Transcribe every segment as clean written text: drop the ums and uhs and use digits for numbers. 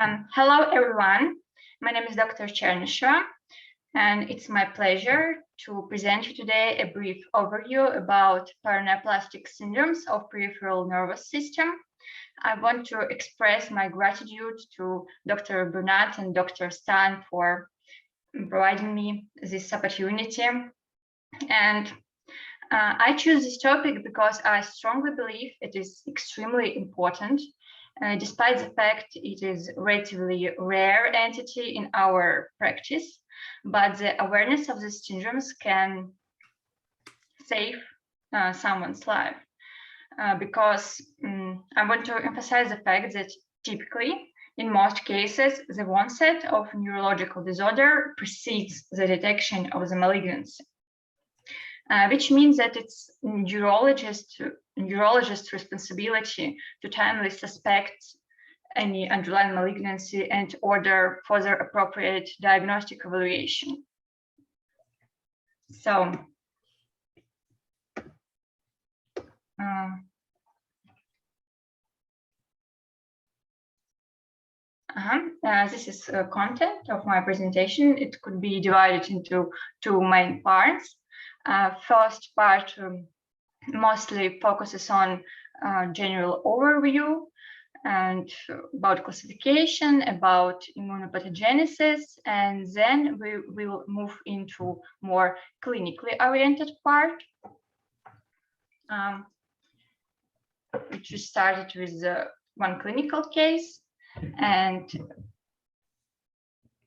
Hello, everyone. My name is Dr. Chevnysheva, and it's my pleasure to present you today a brief overview about paraneoplastic syndromes of peripheral nervous system. I want to express my gratitude to Dr. Bernat and Dr. Stan for providing me this opportunity. And I choose this topic because I strongly believe it is extremely important. Despite the fact it is a relatively rare entity in our practice, but the awareness of these syndromes can save someone's life. Because I want to emphasize the fact that typically, in most cases, the onset of neurological disorder precedes the detection of the malignancy. Which means that it's neurologist's responsibility to timely suspect any underlying malignancy and order further appropriate diagnostic evaluation. So, this is content of my presentation. It could be divided into two main parts. First part mostly focuses on general overview and about classification, about immunopathogenesis, and then we will move into more clinically oriented part, which we started with one clinical case and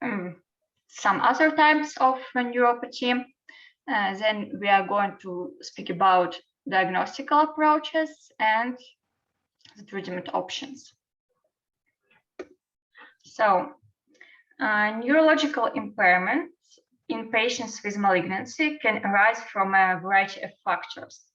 some other types of neuropathy. Then we are going to speak about diagnostical approaches and the treatment options. So, neurological impairments in patients with malignancy can arise from a variety of factors,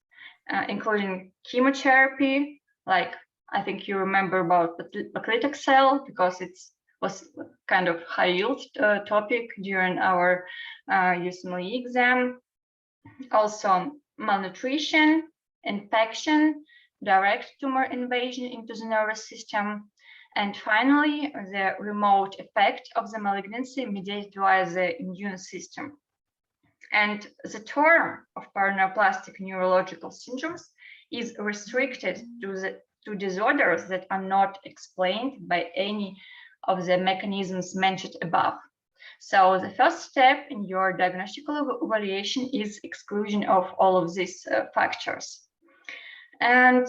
including chemotherapy, like I think you remember about paclitaxel, because it was kind of high yield topic during our USMLE exam. Also malnutrition, infection, direct tumor invasion into the nervous system, and finally the remote effect of the malignancy mediated via the immune system. And the term of paraneoplastic neurological syndromes is restricted to disorders that are not explained by any of the mechanisms mentioned above. So the first step in your diagnostical evaluation is exclusion of all of these factors. And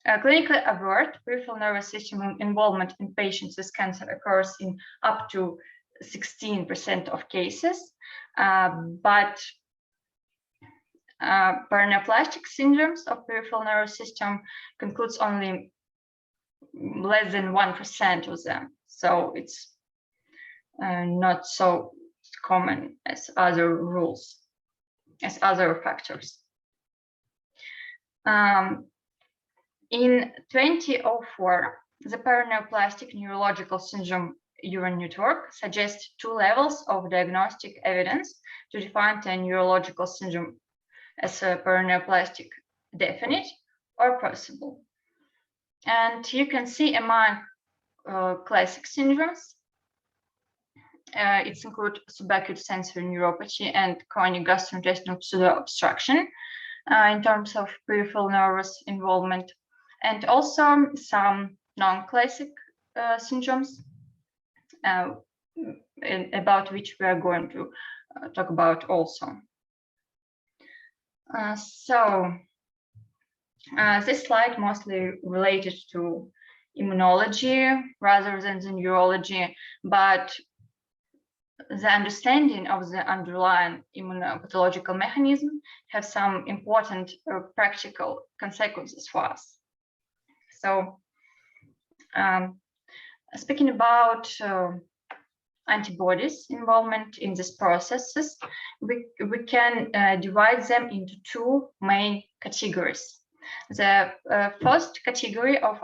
clinically avert peripheral nervous system involvement in patients with cancer occurs in up to 16% of cases, but paraneoplastic syndromes of peripheral nervous system concludes only less than 1% of them. So it's not so common as other factors. In 2004, the Paraneoplastic Neurological Syndrome Urine Network suggests two levels of diagnostic evidence to define a neurological syndrome as a paraneoplastic definite or possible. And you can see among classic syndromes, it includes subacute sensory neuropathy and chronic gastrointestinal pseudo-obstruction in terms of peripheral nervous involvement, and also some non-classic syndromes about which we are going to talk about also. This slide mostly related to immunology rather than the neurology, but the understanding of the underlying immunopathological mechanism has some important practical consequences for us. So, speaking about antibodies involvement in these processes, we can divide them into two main categories. The first category of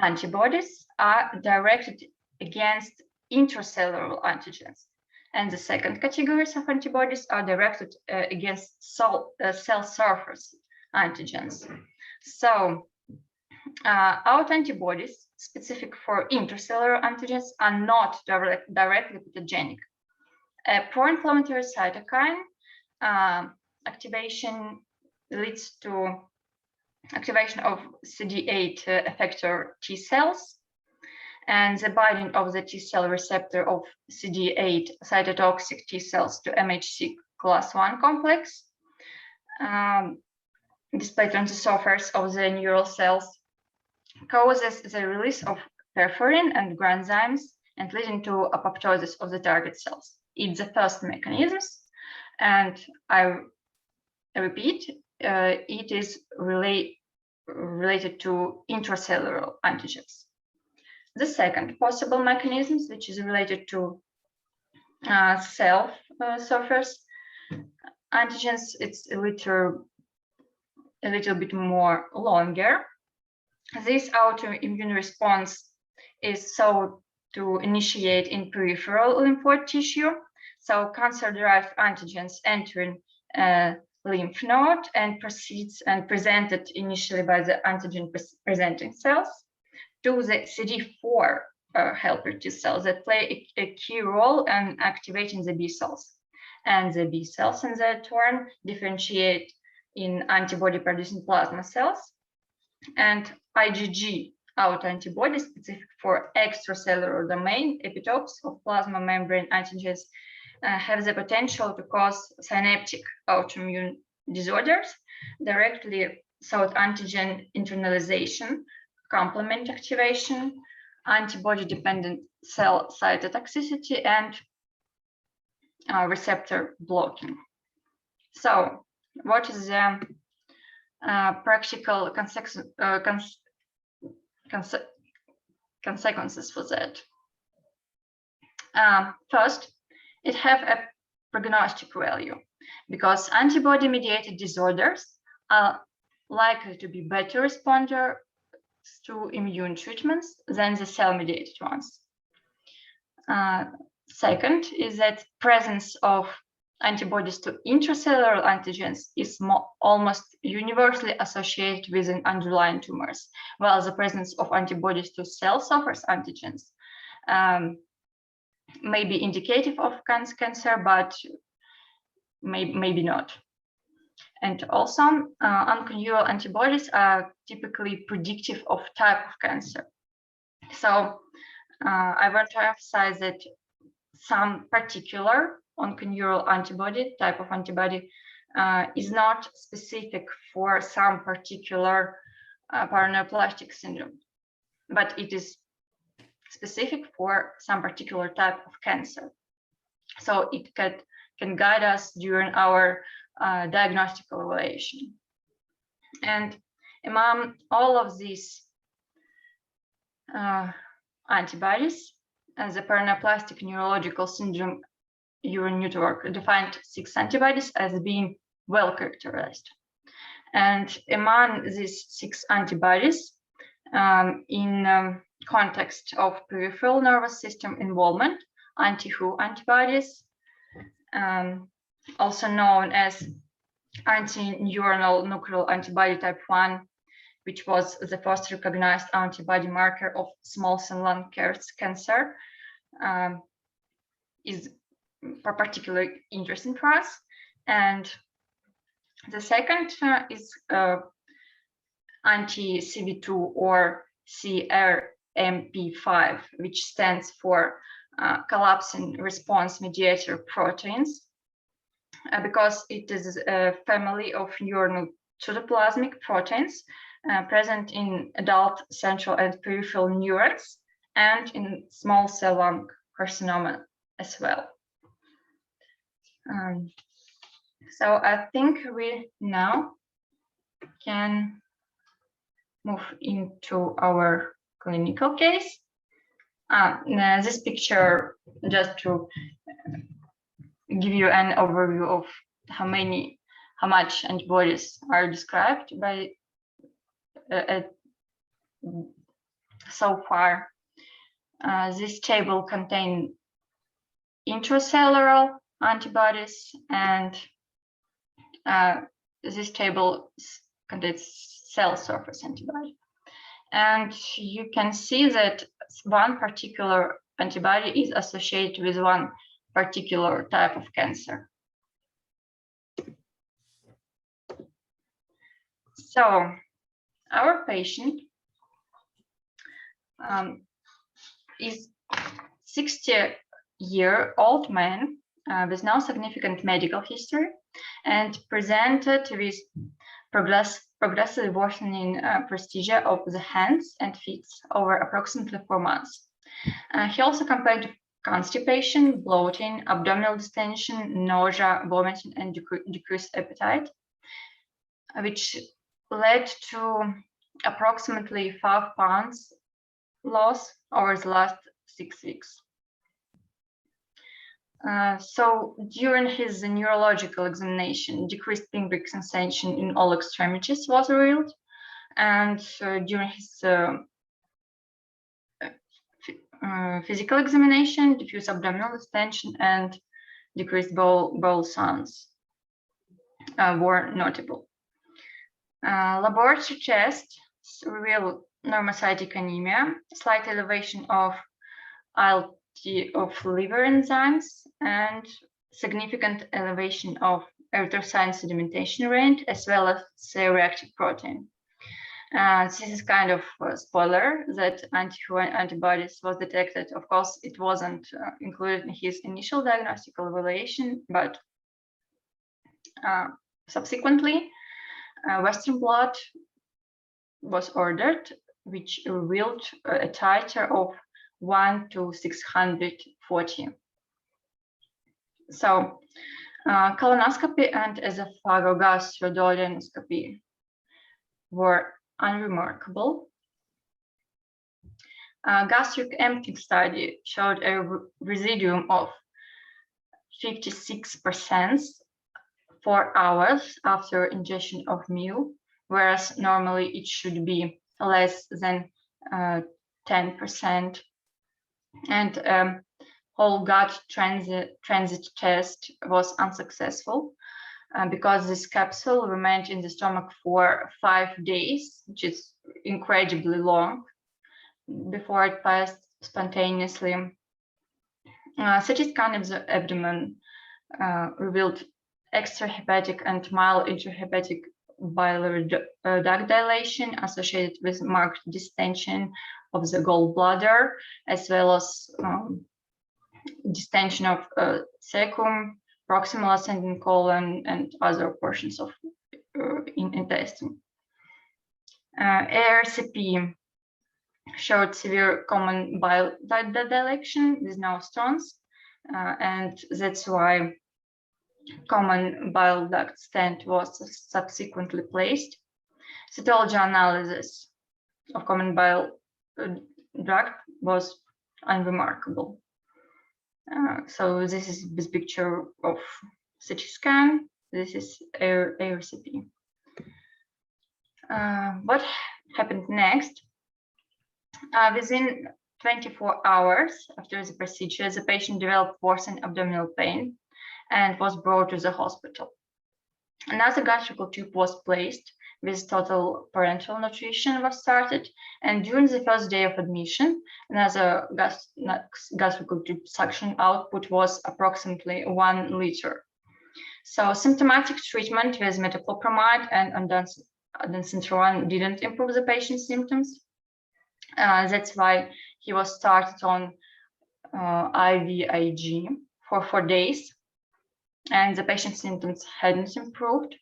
antibodies are directed against intracellular antigens, and the second categories of antibodies are directed against cell surface antigens. So autoantibodies specific for intracellular antigens are not directly pathogenic. A pro-inflammatory cytokine activation leads to activation of CD8 effector T cells, and the binding of the T cell receptor of CD8 cytotoxic T cells to MHC class 1 complex displayed on the surface of the neural cells causes the release of perforin and granzymes and leading to apoptosis of the target cells. It's the first mechanism, and I repeat, it is related to intracellular antigens. The second possible mechanism, which is related to cell surface antigens, it's a little bit more longer. This autoimmune response is thought to initiate in peripheral lymphoid tissue, so cancer-derived antigens entering lymph node and proceeds and presented initially by the antigen-presenting cells to the CD4 helper T cells that play a key role in activating the B cells. And the B cells in their turn differentiate in antibody-producing plasma cells, and IgG autoantibodies specific for extracellular domain epitopes of plasma membrane antigens have the potential to cause synaptic autoimmune disorders directly through antigen internalization, complement activation, antibody-dependent cell cytotoxicity, and receptor blocking. So, what is the practical consequences for that? First, it have a prognostic value because antibody-mediated disorders are likely to be better responders to immune treatments than the cell-mediated ones. Second is that presence of antibodies to intracellular antigens is almost universally associated with an underlying tumors, while the presence of antibodies to cell surface antigens may be indicative of cancer, but maybe not. And also, unconjugal antibodies are typically predictive of type of cancer. So I want to emphasize that some particular unconjugal antibody, type of antibody, is not specific for some particular paraneoplastic syndrome, but it is specific for some particular type of cancer. So it can guide us during our diagnostic evaluation. And among all of these antibodies, the paraneoplastic neurological syndrome urine network defined 6 antibodies as being well characterized. And among these 6 antibodies, in context of peripheral nervous system involvement, anti-WHO antibodies, also known as anti-neuronal nuclear antibody type 1, which was the first recognized antibody marker of small cell lung cancer, is particularly interesting for us. And the second is anti-CV2 or CRMP5, which stands for collapsing response mediator proteins, because it is a family of neuronal pseudoplasmic proteins present in adult central and peripheral neurons and in small cell lung carcinoma as well. So I think we now can move into our clinical case. This picture, just to give you an overview of how much antibodies are described by so far. This table contains intracellular antibodies, and this table contains cell surface antibody. And you can see that one particular antibody is associated with one particular type of cancer. So our patient is 60-year-old man with no significant medical history and presented with progressively worsening procedure of the hands and feet over approximately 4 months. He also complained of constipation, bloating, abdominal distension, nausea, vomiting, and decreased appetite, which led to approximately 5 pounds loss over the last 6 weeks. So during his neurological examination, decreased pinprick sensation in all extremities was revealed, and during his physical examination, diffuse abdominal distension and decreased bowel sounds were notable. Laboratory tests reveal normocytic anemia, slight elevation of ALT of liver enzymes, and significant elevation of erythrocyte sedimentation rate, as well as C-reactive protein. This is kind of a spoiler that antibodies was detected. Of course, it wasn't included in his initial diagnostic evaluation, but subsequently, Western blot was ordered, which revealed a titer of 1 to 640. So colonoscopy and esophagogastroduodenoscopy were unremarkable. Gastric emptying study showed a residuum of 56% 4 hours after ingestion of meal, whereas normally it should be less than 10%. And whole gut transit test was unsuccessful because this capsule remained in the stomach for 5 days, which is incredibly long, before it passed spontaneously. CT scan of the abdomen revealed extrahepatic and mild intrahepatic biliary duct dilation associated with marked distension of the gallbladder, as well as distension of cecum, proximal ascending colon, and other portions of intestine. ARCP showed severe common bile duct dilation with no stones, and that's why common bile duct stent was subsequently placed. Cytology analysis of common bile duct was unremarkable. So this is this picture of CT scan. This is ARCP. What happened next? Within 24 hours after the procedure, the patient developed worsened abdominal pain and was brought to the hospital. Another gastrical tube was placed with total parenteral nutrition was started, and during the first day of admission, another gastrical tube suction output was approximately 1 liter. So symptomatic treatment with metoclopramide and ondansetron didn't improve the patient's symptoms. That's why he was started on IVIG for 4 days, and the patient's symptoms hadn't improved.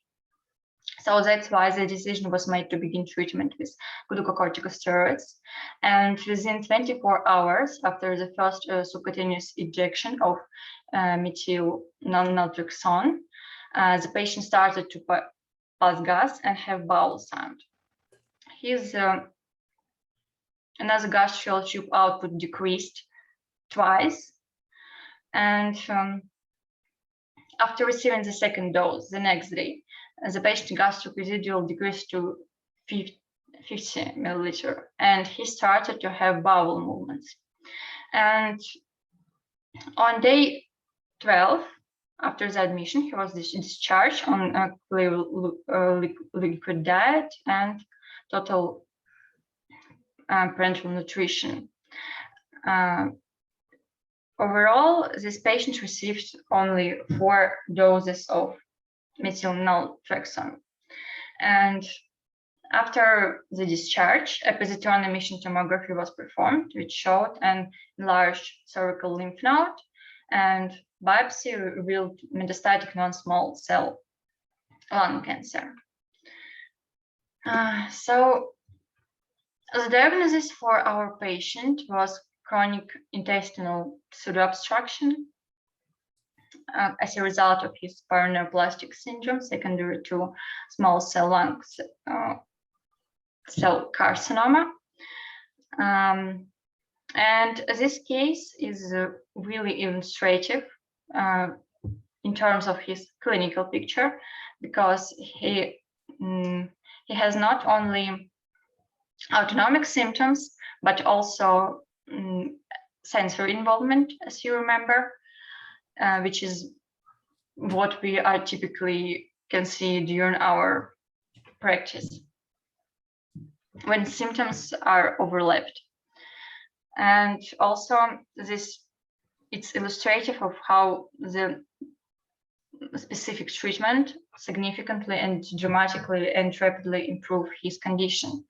So that's why the decision was made to begin treatment with glucocorticosteroids. And within 24 hours after the first subcutaneous injection of methyl naltrexone, the patient started to pass gas and have bowel sound. His another gastrical tube output decreased twice, and after receiving the second dose the next day, the patient's gastric residual decreased to 50 milliliter, and he started to have bowel movements. And on day 12, after the admission, he was discharged on a clear liquid diet and total parenteral nutrition. Overall, this patient received only 4 doses of methyl naltrexone. And after the discharge, a positron emission tomography was performed, which showed an enlarged cervical lymph node, and biopsy revealed metastatic non-small cell lung cancer. So the diagnosis for our patient was chronic intestinal pseudo-obstruction as a result of his paraneoplastic syndrome secondary to small cell lung cell carcinoma. And this case is really illustrative in terms of his clinical picture, because he has not only autonomic symptoms, but also sensory involvement, as you remember, which is what we are typically can see during our practice when symptoms are overlapped. And also it's illustrative of how the specific treatment significantly and dramatically and rapidly improve his condition.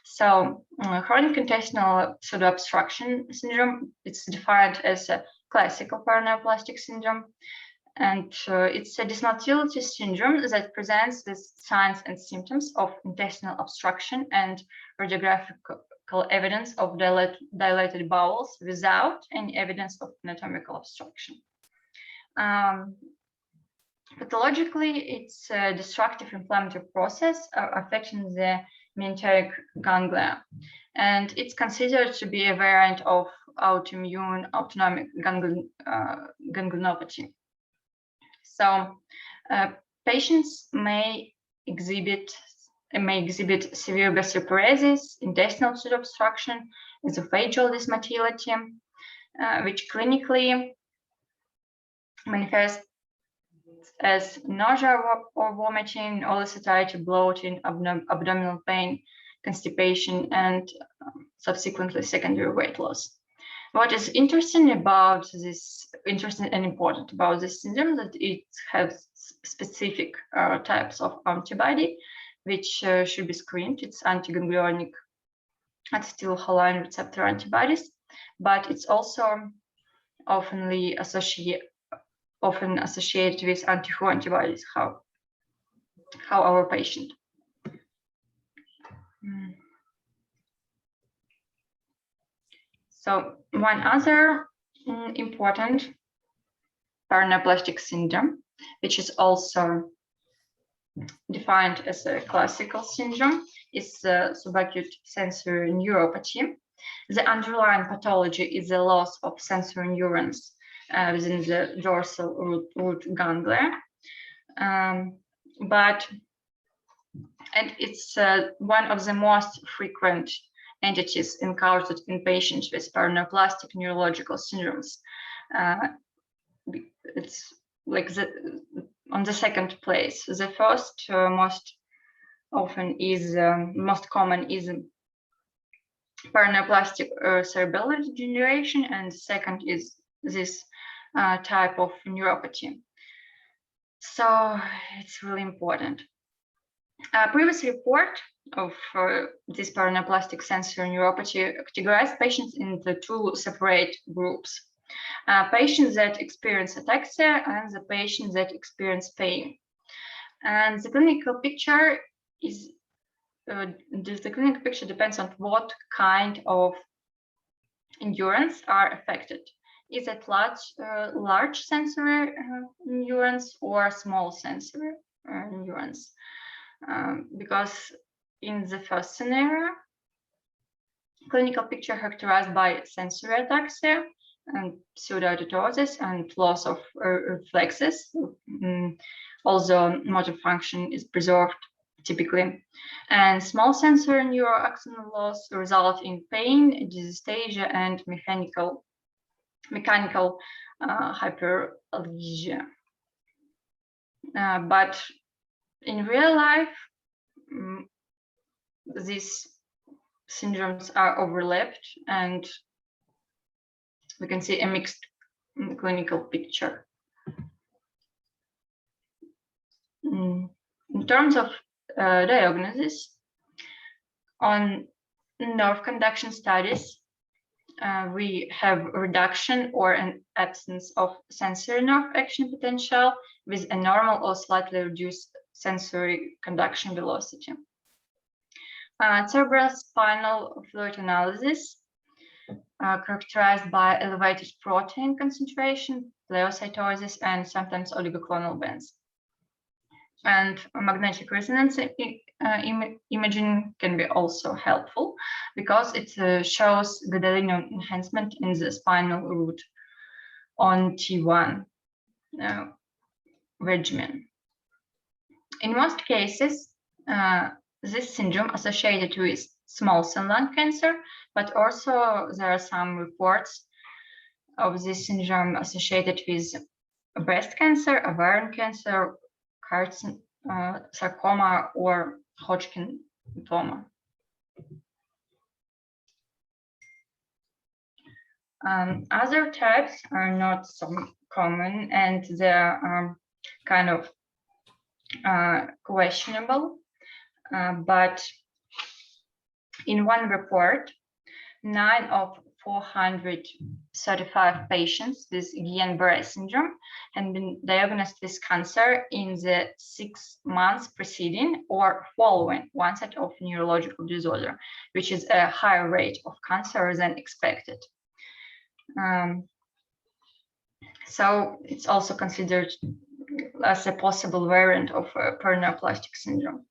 So chronic intestinal pseudo-obstruction syndrome, it's defined as a classical paraneoplastic syndrome, and it's a dysmotility syndrome that presents with signs and symptoms of intestinal obstruction and radiographical evidence of dilated bowels without any evidence of anatomical obstruction. Pathologically, it's a destructive inflammatory process affecting the mesenteric ganglia, and it's considered to be a variant of autoimmune autonomic ganglionopathy. So patients may exhibit severe gastroparesis, intestinal pseudo-obstruction, esophageal dysmotility, which clinically manifests as nausea or vomiting, all satiety, bloating, abdominal pain, constipation, and subsequently secondary weight loss. What is interesting and important about this syndrome that it has specific types of antibody, which should be screened. It's antiganglionic acetylcholine receptor antibodies, but it's also often associated with anti-Hu antibodies, how our patient. So one other important paraneoplastic syndrome, which is also defined as a classical syndrome, is subacute sensory neuropathy. The underlying pathology is the loss of sensory neurons within the dorsal root ganglia, and it's one of the most frequent entities encountered in patients with paraneoplastic neurological syndromes. It's like on the second place. The first most common is paraneoplastic cerebellar degeneration, and the second is this type of neuropathy. So it's really important. A previous report of this paraneoplastic sensory neuropathy categorized patients into 2 separate groups. Patients that experience ataxia and the patients that experience pain. And the clinical picture is the clinical picture depends on what kind of neurons are affected. Is it large sensory neurons or small sensory neurons? Because in the first scenario, clinical picture characterized by sensory ataxia and pseudoautotosis and loss of reflexes, although motor function is preserved typically, and small sensory neuroaxonal loss result in pain, dysesthesia, and mechanical hyperalgesia. But in real life, this syndromes are overlapped, and we can see a mixed clinical picture. In terms of diagnosis, on nerve conduction studies, we have reduction or an absence of sensory nerve action potential with a normal or slightly reduced sensory conduction velocity. Cerebrospinal fluid analysis characterized by elevated protein concentration, pleocytosis, and sometimes oligoclonal bands. And magnetic resonance imaging can be also helpful because it shows gadolinium enhancement in the spinal root on T1 regimen. In most cases, this syndrome associated with small cell lung cancer, but also there are some reports of this syndrome associated with breast cancer, ovarian cancer, sarcoma, or Hodgkin lymphoma. Other types are not so common, and they are kind of questionable. But in one report, 9 of 435 patients with Guillain-Barré syndrome had been diagnosed with cancer in the 6 months preceding or following onset of neurological disorder, which is a higher rate of cancer than expected. So it's also considered as a possible variant of paraneoplastic syndrome.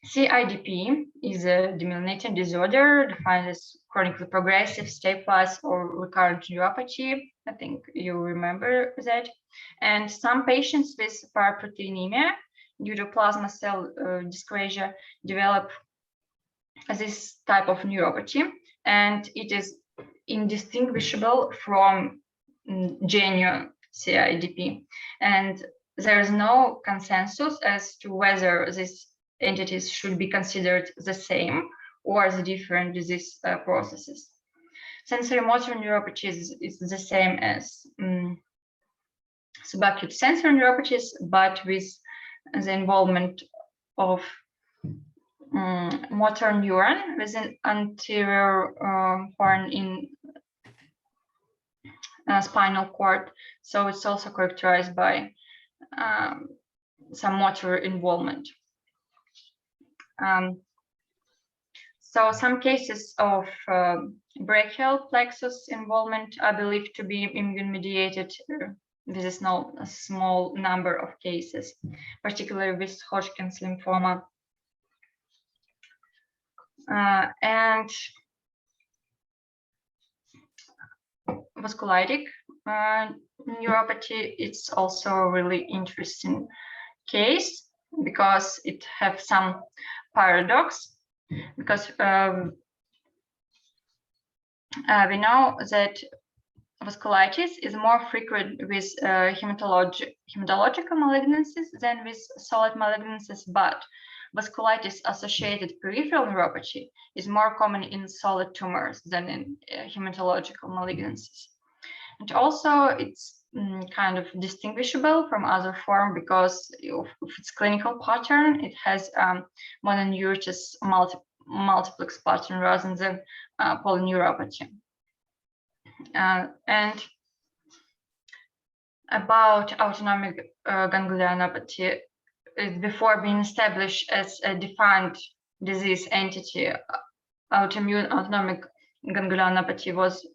CIDP is a demyelinating disorder defined as chronically progressive, stepwise, or recurrent neuropathy. I think you remember that. And some patients with paraproteinemia due to plasma cell dyscrasia develop this type of neuropathy, and it is indistinguishable from genuine CIDP. And there is no consensus as to whether these entities should be considered the same or the different disease processes. Sensory motor neuropathy is the same as subacute sensory neuropathies, but with the involvement of motor neuron with an anterior horn in spinal cord. So it's also characterized by some motor involvement. So some cases of brachial plexus involvement are believed to be immune-mediated. This is not a small number of cases, particularly with Hodgkin's lymphoma. And vasculitic neuropathy, it's also a really interesting case because it has some paradox, because we know that vasculitis is more frequent with hematological malignancies than with solid malignancies, but vasculitis-associated peripheral neuropathy is more common in solid tumors than in hematological malignancies. And also, it's kind of distinguishable from other form because of its clinical pattern. It has mononucleus multiplex pattern rather than polyneuropathy. And about autonomic ganglionopathy, before being established as a defined disease entity, autoimmune autonomic ganglionopathy was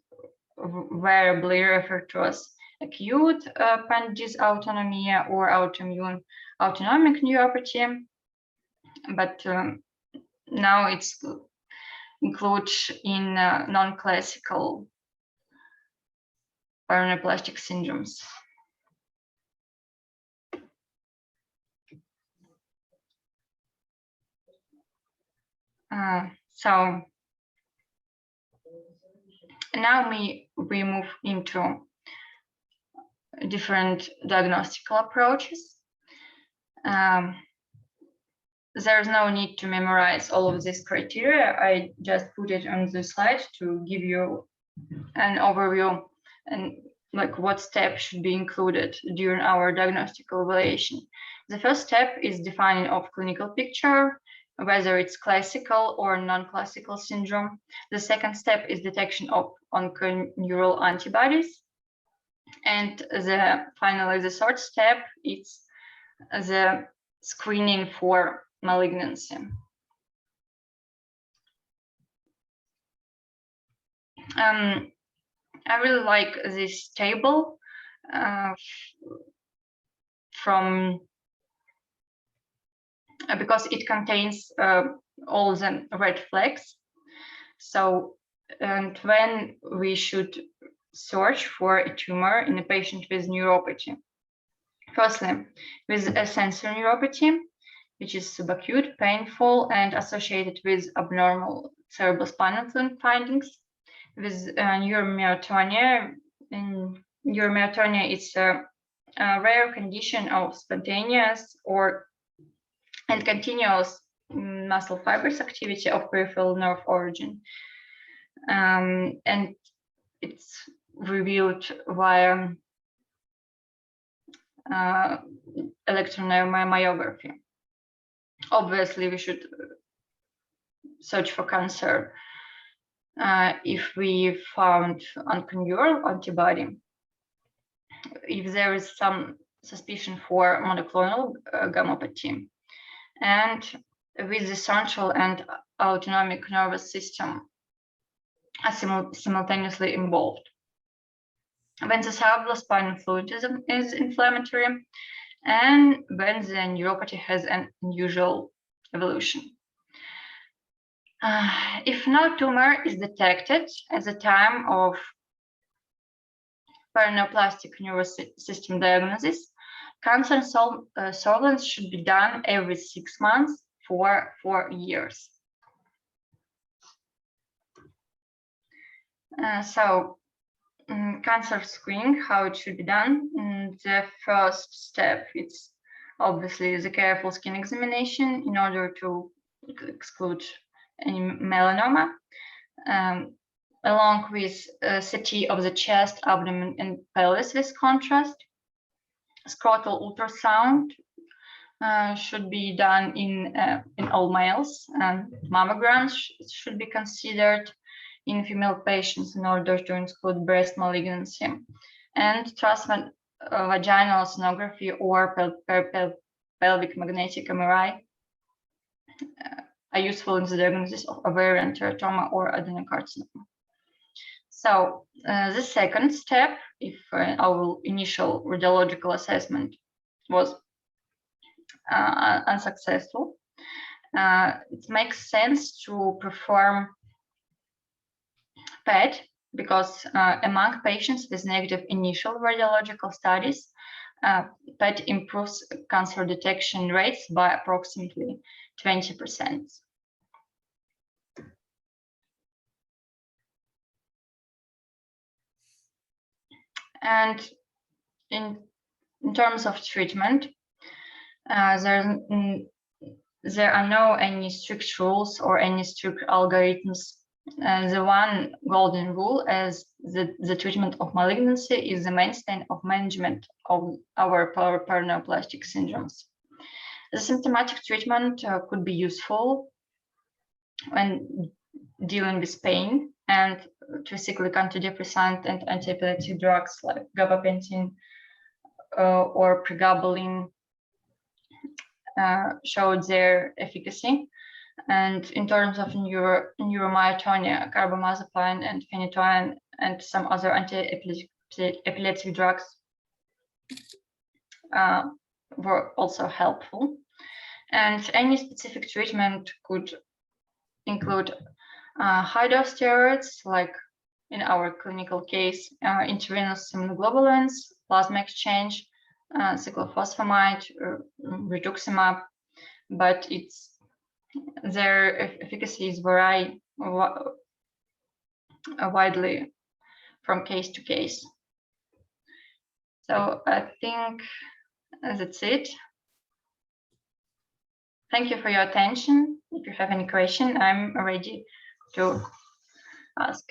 variably referred to as acute pandysautonomia or autoimmune autonomic neuropathy, but now it's included in non-classical paraneoplastic syndromes. So now we move into different diagnostic approaches. there's no need to memorize all of these criteria. I just put it on the slide to give you an overview and like what steps should be included during our diagnostic evaluation. The first step is defining of clinical picture, whether it's classical or non-classical syndrome. The second step is detection of onconeural antibodies. And finally, the third step is the screening for malignancy. I really like this table because it contains all the red flags. So, and when we should search for a tumor in a patient with neuropathy. Firstly, with a sensory neuropathy, which is subacute, painful, and associated with abnormal cerebrospinal fluid findings. With neuromyotonia, neuromyotonia is a rare condition of spontaneous and continuous muscle fibers activity of peripheral nerve origin. And it's reviewed via electroneurommyography. Obviously, we should search for cancer if we found onconeural antibody. If there is some suspicion for monoclonal gammopathy, and with the central and autonomic nervous system are simultaneously involved. When the cerebrospinal fluid is inflammatory, and when the neuropathy has an unusual evolution. If no tumor is detected at the time of paraneoplastic neurosystem diagnosis, cancer surveillance should be done every 6 months for 4 years. Cancer screening, how it should be done. The first step, it's obviously the careful skin examination in order to exclude any melanoma, along with CT of the chest, abdomen, and pelvis with contrast. Scrotal ultrasound should be done in all males, and mammograms should be considered in female patients in order to exclude breast malignancy, and transvaginal sonography or pelvic magnetic MRI are useful in the diagnosis of ovarian teratoma or adenocarcinoma. So the second step, if our initial radiological assessment was unsuccessful, it makes sense to perform PET, because among patients with negative initial radiological studies, PET improves cancer detection rates by approximately 20%. And in terms of treatment, there are no any strict rules or any strict algorithms. The one golden rule is the treatment of malignancy is the mainstay of management of our paraneoplastic syndromes. The symptomatic treatment could be useful when dealing with pain, and tricyclic antidepressant and antiepileptic drugs like gabapentin or pregabalin showed their efficacy. And in terms of neuromyotonia, carbamazepine and phenytoin and some other anti-epileptic drugs were also helpful. And any specific treatment could include high-dose steroids, like in our clinical case, intravenous immunoglobulins, plasma exchange, cyclophosphamide, rituximab, but their efficacies vary widely from case to case. So I think that's it. Thank you for your attention. If you have any question, I'm ready to ask.